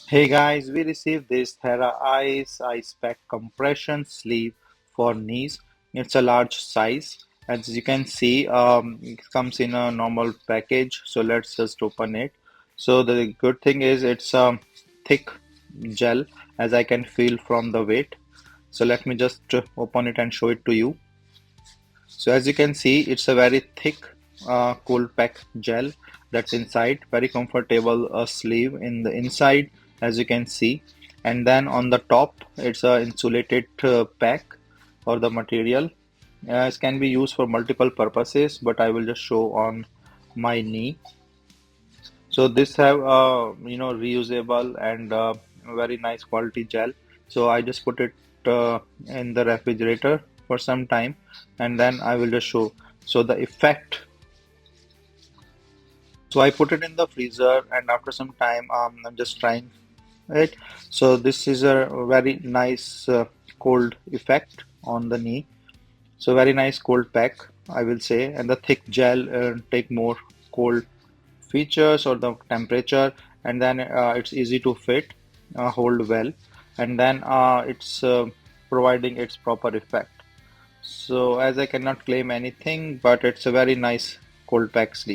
Hey guys, we received this TheraICE ice pack compression sleeve for knees. It's a large size. As you can see, it comes in a normal package. So let's just open it. So the good thing is it's a thick gel, as I can feel from the weight. So let me just open it and show it to you. So as you can see, it's a very thick cold pack gel that's inside. Very comfortable sleeve in the inside, as you can see. And then on the top, it's a insulated pack for the material. It can be used for multiple purposes, but I will just show on my knee. So this have reusable and very nice quality gel. So I just put it in the refrigerator for some time, and then I will just show. So the effect. So I put it in the freezer, and after some time, I'm just trying it. So this is a very nice cold effect on the knee. So very nice cold pack, I will say, and the thick gel take more cold features or the temperature, and then it's easy to fit, hold well, and then it's providing its proper effect. So as I cannot claim anything, but it's a very nice cold pack sleeve.